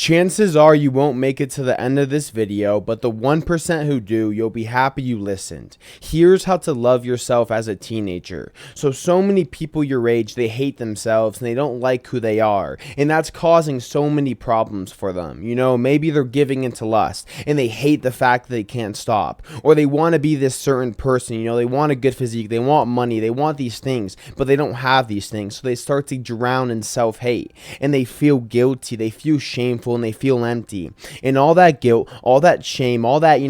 Chances are you won't make it to the end of this video, but the 1% who do, you'll be happy you listened. Here's how to love yourself as a teenager. So many people your age, they hate themselves and they don't like who they are. And that's causing so many problems for them. You know, maybe they're giving into lust and they hate the fact that they can't stop. Or they want to be this certain person, you know, they want a good physique, they want money, they want these things, but they don't have these things. So they start to drown in self-hate and they feel guilty, they feel shameful, and they feel empty. And all that guilt, all that shame, all that,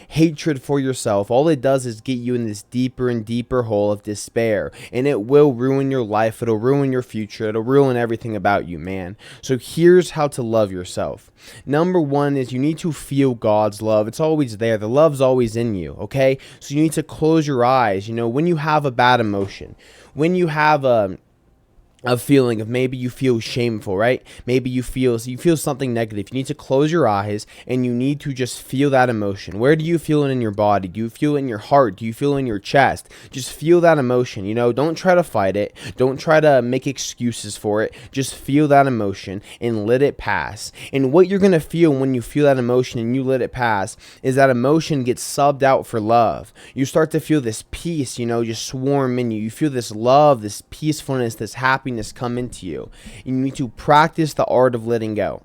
hatred for yourself, all it does is get you in this deeper and deeper hole of despair. And it will ruin your life. It'll ruin your future. It'll ruin everything about you, man. So here's how to love yourself. Number one is you need to feel God's love. It's always there. The love's always in you, okay? So you need to close your eyes. You know, when you have a bad emotion, when you have a feeling of maybe you feel shameful, right? Maybe you feel something negative. You need to close your eyes and you need to just feel that emotion. Where do you feel it in your body? Do you feel it in your heart? Do you feel it in your chest? Just feel that emotion, you know? Don't try to fight it. Don't try to make excuses for it. Just feel that emotion and let it pass. And what you're going to feel when you feel that emotion and you let it pass is that emotion gets subbed out for love. You start to feel this peace, you know, just swarm in you. You feel this love, this peacefulness, this happiness come into you. You need to practice the art of letting go.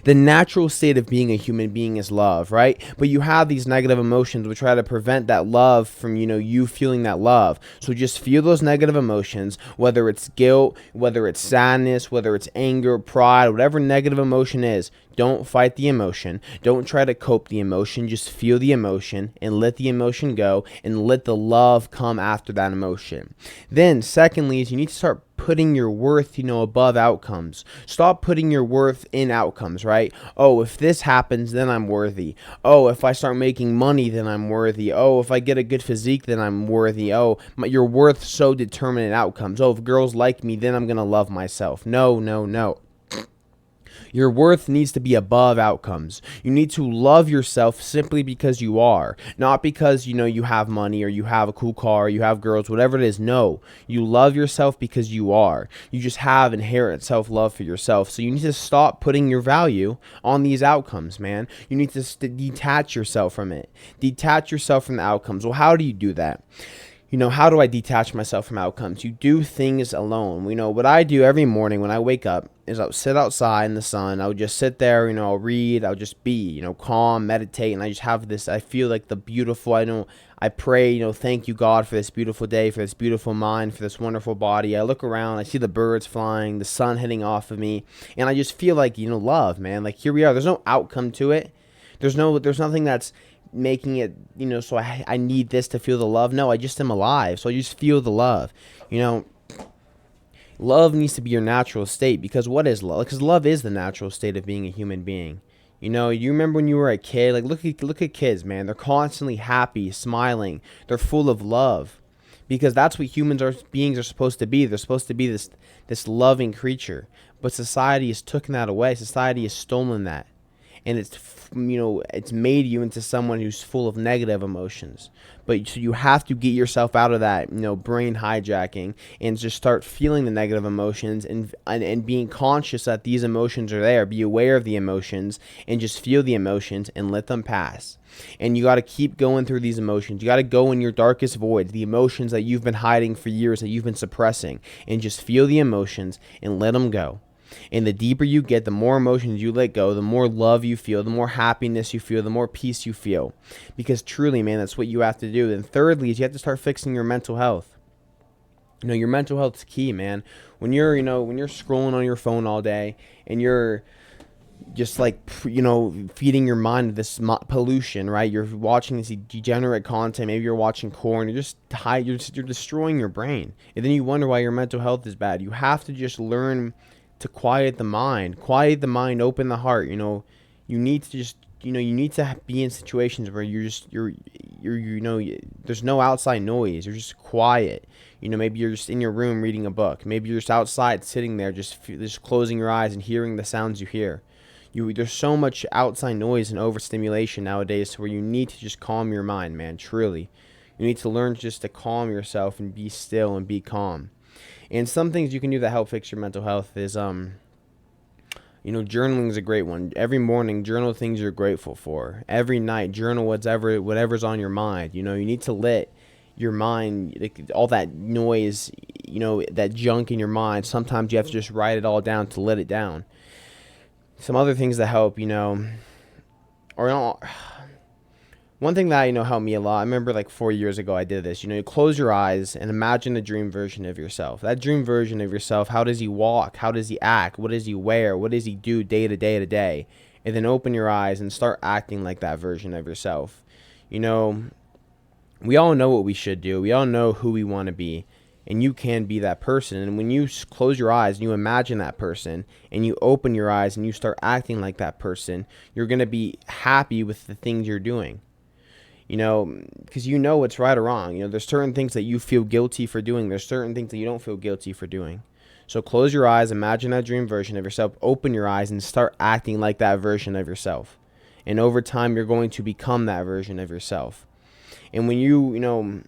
The natural state of being a human being is love, right? But you have these negative emotions which try to prevent that love from, you feeling that love. So just feel those negative emotions, whether it's guilt, whether it's sadness, whether it's anger, pride, whatever negative emotion is. Don't fight the emotion. Don't try to cope the emotion. Just feel the emotion and let the emotion go and let the love come after that emotion. Then secondly is you need to start putting your worth, above outcomes. Stop putting your worth in outcomes, right? Oh, if this happens, then I'm worthy. Oh, if I start making money, then I'm worthy. Oh, if I get a good physique, then I'm worthy. Oh, your worth so determined in outcomes. Oh, if girls like me, then I'm going to love myself. No, no, no. Your worth needs to be above outcomes. You need to love yourself simply because you are, not because, you have money or you have a cool car or you have girls, whatever it is. No, you love yourself because you are. You just have inherent self-love for yourself. So you need to stop putting your value on these outcomes, man. You need to detach yourself from it. Detach yourself from the outcomes. Well, how do you do that? How do I detach myself from outcomes? You do things alone. What I do every morning when I wake up is I'll sit outside in the sun. I'll just sit there, I'll read. I'll just be, calm, meditate. And I just have this, I feel like the beautiful, I pray, thank you, God, for this beautiful day, for this beautiful mind, for this wonderful body. I look around, I see the birds flying, the sun hitting off of me. And I just feel like, love, man. Like, here we are. There's no outcome to it. There's nothing that's making it, so I need this to feel the love. No, I just am alive, so I just feel the love. Love needs to be your natural state, because what is love? Because love is the natural state of being a human being. You remember when you were a kid? Like, look at kids, man. They're constantly happy, smiling. They're full of love, because that's what beings are supposed to be. They're supposed to be this loving creature. But society has taken that away. Society has stolen that. And it's made you into someone who's full of negative emotions. But so you have to get yourself out of that, brain hijacking, and just start feeling the negative emotions and being conscious that these emotions are there. Be aware of the emotions and just feel the emotions and let them pass. And you got to keep going through these emotions. You got to go in your darkest voids, the emotions that you've been hiding for years, that you've been suppressing, and just feel the emotions and let them go. And the deeper you get, the more emotions you let go, the more love you feel, the more happiness you feel, the more peace you feel. Because truly, man, that's what you have to do. And thirdly is you have to start fixing your mental health. Your mental health is key, man. When you're scrolling on your phone all day and you're just like, feeding your mind this pollution, right? You're watching this degenerate content. Maybe you're watching porn. You're just tired. You're destroying your brain. And then you wonder why your mental health is bad. You have to just learn to quiet the mind, open the heart. You need to just, you need to be in situations where there's no outside noise. You're just quiet. Maybe you're just in your room reading a book. Maybe you're just outside sitting there, just closing your eyes and hearing the sounds you hear. There's so much outside noise and overstimulation nowadays where you need to just calm your mind, man, truly. You need to learn just to calm yourself and be still and be calm. And some things you can do that help fix your mental health is Journaling is a great one. Every morning, journal things you're grateful for. Every night, journal whatever's on your mind. You need to let your mind, like, all that noise, that junk in your mind. Sometimes you have to just write it all down to let it down. Some other things that help, or one thing that helped me a lot. I remember like 4 years ago I did this. You close your eyes and imagine the dream version of yourself. That dream version of yourself, how does he walk? How does he act? What does he wear? What does he do day to day to day? And then open your eyes and start acting like that version of yourself. We all know what we should do. We all know who we want to be. And you can be that person. And when you close your eyes and you imagine that person and you open your eyes and you start acting like that person, you're going to be happy with the things you're doing. Because what's right or wrong. There's certain things that you feel guilty for doing. There's certain things that you don't feel guilty for doing. So close your eyes, imagine that dream version of yourself, open your eyes, and start acting like that version of yourself. And over time, you're going to become that version of yourself. And when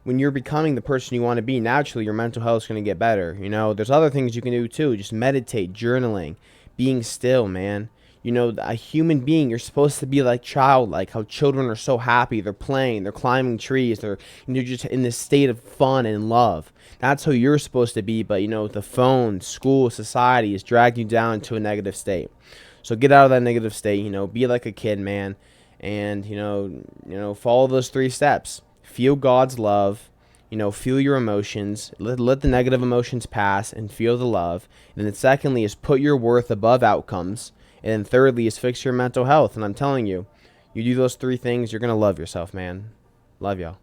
when you're becoming the person you want to be, naturally, your mental health is going to get better. There's other things you can do too. Just meditate, journaling, being still, man. A human being, you're supposed to be like childlike, how children are so happy. They're playing, they're climbing trees, they're just in this state of fun and love. That's how you're supposed to be, but the phone, school, society is dragging you down to a negative state. So get out of that negative state, be like a kid, man. And, follow those 3 steps. Feel God's love, feel your emotions, let the negative emotions pass and feel the love. And then secondly is put your worth above outcomes. And then thirdly is fix your mental health. And I'm telling you, you do those 3 things, you're going to love yourself, man. Love y'all.